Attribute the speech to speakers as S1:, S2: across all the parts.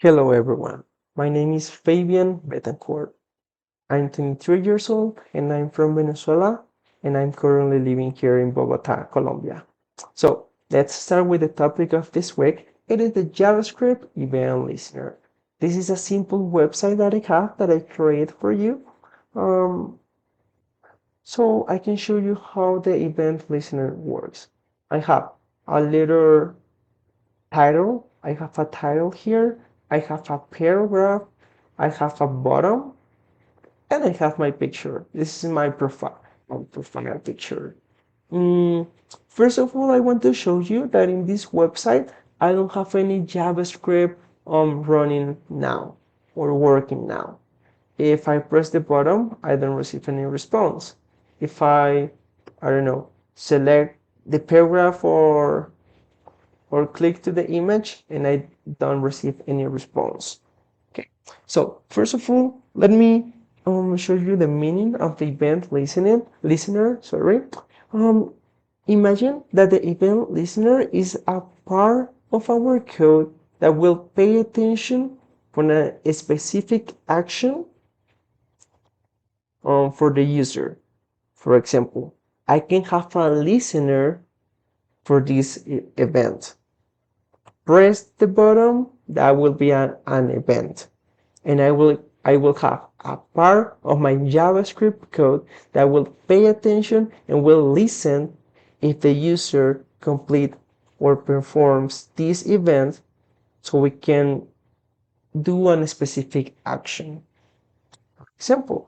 S1: Hello everyone, my name is Fabian Betancourt. I'm 23 years old and I'm from Venezuela and I'm currently living here in Bogota, Colombia. So let's start with the topic of this week. It is the JavaScript Event Listener. This is a simple website that I have that I create for you. Um, so I can show you how the event listener works. I have a little title. I have a title here. I have a paragraph. I have a bottom, and I have my picture. This is my profile picture. Mm, First of all, I want to show you that in this website, I don't have any JavaScript running now or working now. If I press the button, I don't receive any response. If I don't know, select the paragraph or click to the image and I don't receive any response. Okay, so first of all, let me show you the meaning of the event listener. Sorry. Um, Imagine that the event listener is a part of our code that will pay attention for a specific action for the user. For example, I can have a listener for this event. Press the button, that will be an event. And I will have a part of my JavaScript code that will pay attention and will listen if the user complete or performs this event so we can do a specific action.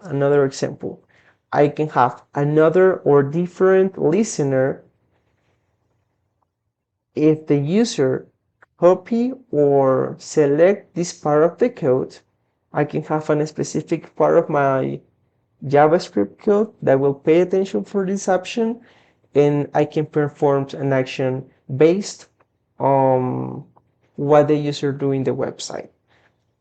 S1: Another example, I can have another or different listener if the user copy or select this part of the code. I can have a specific part of my JavaScript code that will pay attention for this option, and I can perform an action based on what the user do in the website.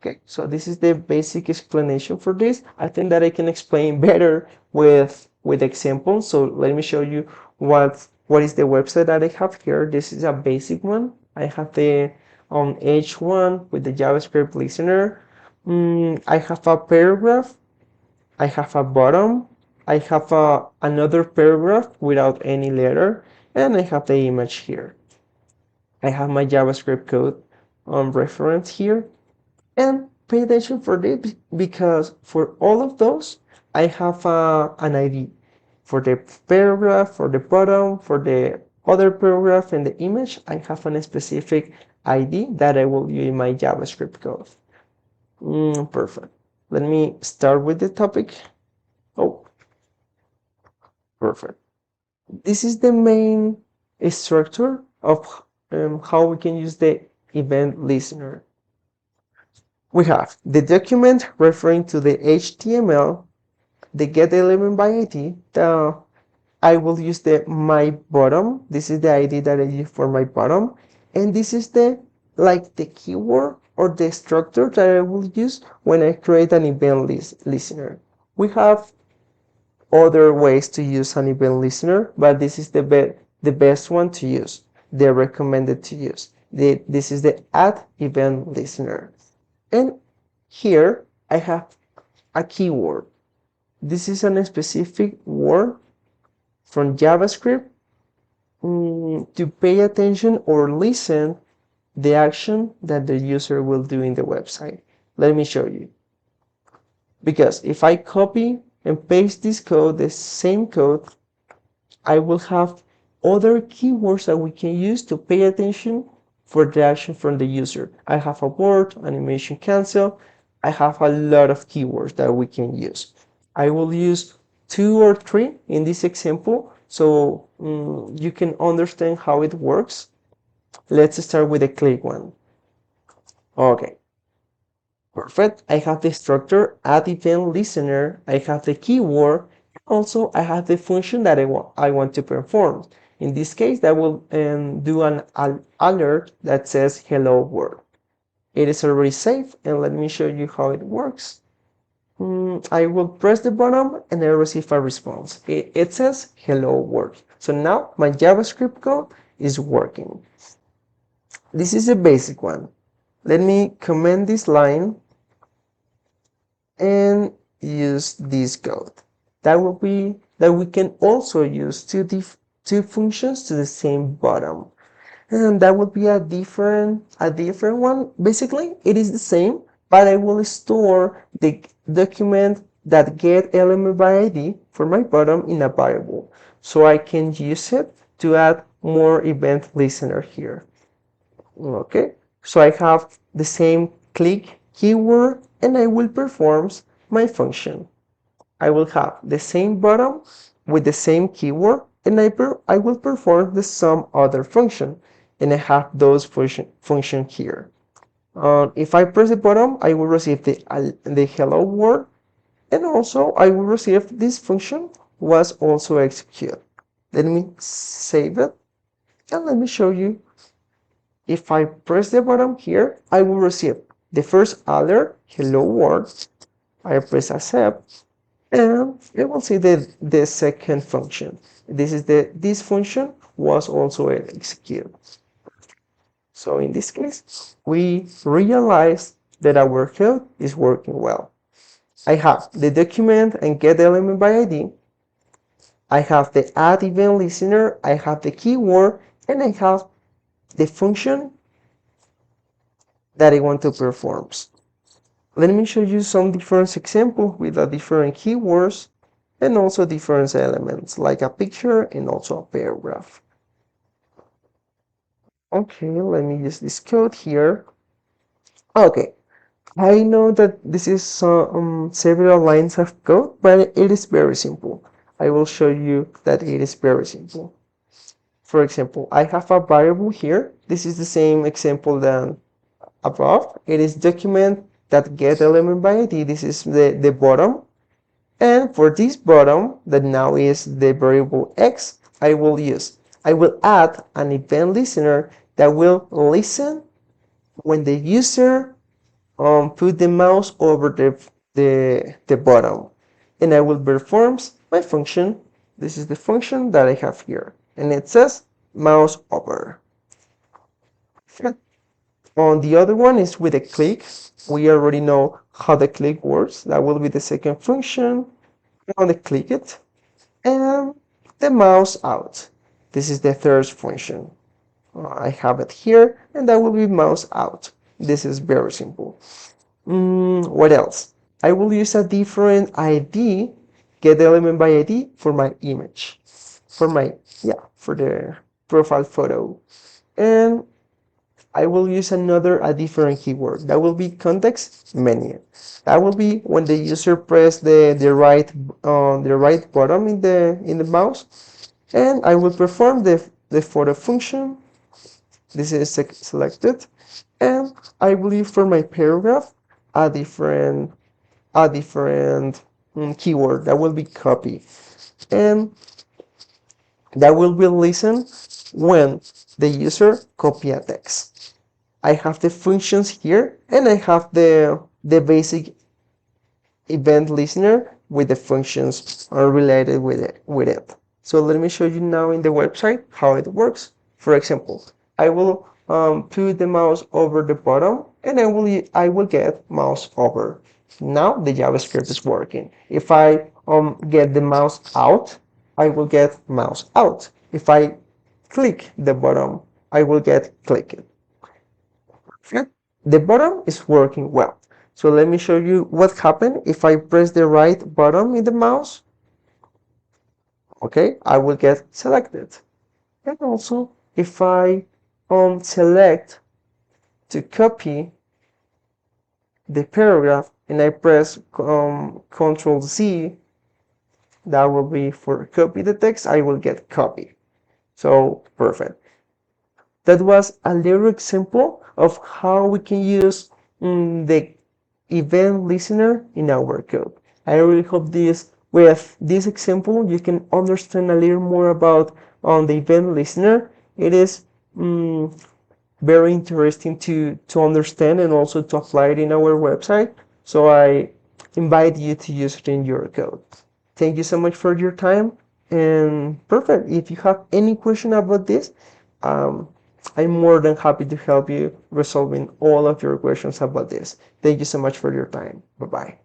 S1: Okay, so this is the basic explanation for this. I think that I can explain better with examples. So let me show you what is the website that I have here. This is a basic one. I have the H1 with the JavaScript listener. I have a paragraph. I have a bottom. I have another paragraph without any letter, and I have the image here. I have my JavaScript code reference here. And pay attention for this because for all of those, I have an ID. For the paragraph, for the bottom, for the other paragraph and the image, I have a specific ID that I will use in my JavaScript code. Perfect. Let me start with the topic. Oh, perfect. This is the main structure of how we can use the event listener. We have the document referring to the HTML, the get element by ID. I will use the my bottom. This is the ID that I use for my bottom, and this is the keyword or the structure that I will use when I create an event listener. We have other ways to use an event listener, but this is the best one to use. The recommended to use. This is the add event listener. And here I have a keyword. This is a specific word from JavaScript to pay attention or listen the action that the user will do in the website. Let me show you. Because if I copy and paste this code, the same code, I will have other keywords that we can use to pay attention for the action from the user. I have abort, animation cancel. I have a lot of keywords that we can use. I will use 2 or 3 in this example so you can understand how it works. Let's start with the click one. Okay, perfect. I have the structure add event listener. I have the keyword. Also, I have the function that I want to perform. In this case, that will do an alert that says hello world. It is already saved, and let me show you how it works. I will press the button and I receive a response. It says hello world. So now my JavaScript code is working. This is a basic one. Let me comment this line and use this code. That will be that we can also use two functions to the same bottom. And that would be a different one. Basically, it is the same, but I will store the document that get element by ID for my bottom in a variable. So I can use it to add more event listener here. Okay, so I have the same click keyword and I will perform my function. I will have the same bottom with the same keyword and I will perform the some other function and I have those function here. If I press the button, I will receive the hello word and also I will receive this function was also executed. Let me save it and let me show you. If I press the button here, I will receive the first alert, hello world. I press accept, and I will see the second function. This function was also executed. So in this case, we realize that our code is working well. I have the document and get element by ID. I have the add event listener. I have the keyword, and I have the function that I want to perform. Let me show you some different examples with the different keywords and also different elements like a picture and also a paragraph. Okay, let me use this code here. Okay, I know that this is several lines of code, but it is very simple. I will show you that it is very simple. For example, I have a variable here. This is the same example than above. It is document that get element by ID. This is the bottom. And for this bottom, that now is the variable x, I will add an event listener that will listen when the user put the mouse over the bottom. And I will perform my function. This is the function that I have here. And it says mouse over. On the other one is with a click. We already know how the click works. That will be the second function. I'm going to click it and the mouse out. This is the third function. I have it here and that will be mouse out. This is very simple. What else? I will use a different ID, get element by ID for my image, for the profile photo. And I will use a different keyword. That will be context menu. That will be when the user press the right button in the mouse, and I will perform the photo function. This is selected, and I will use for my paragraph a different keyword. That will be copy, and that will be listen when the user copy a text. I have the functions here and I have the basic event listener with the functions related with it. So let me show you now in the website how it works. For example, I will put the mouse over the bottom and I will get mouse over. Now the JavaScript is working. If I get the mouse out, I will get mouse out. If I click the bottom, I will get clicked. The bottom is working well. So let me show you what happened if I press the right button in the mouse. Okay, I will get selected. And also, if I select to copy the paragraph and I press Ctrl Z, that will be for copy the text, I will get copy. So perfect. That was a little example of how we can use the event listener in our code. I really hope with this example you can understand a little more about the event listener. It is very interesting to understand and also to apply it in our website. So I invite you to use it in your code. Thank you so much for your time and perfect. If you have any question about this, I'm more than happy to help you resolving all of your questions about this. Thank you so much for your time. Bye-bye.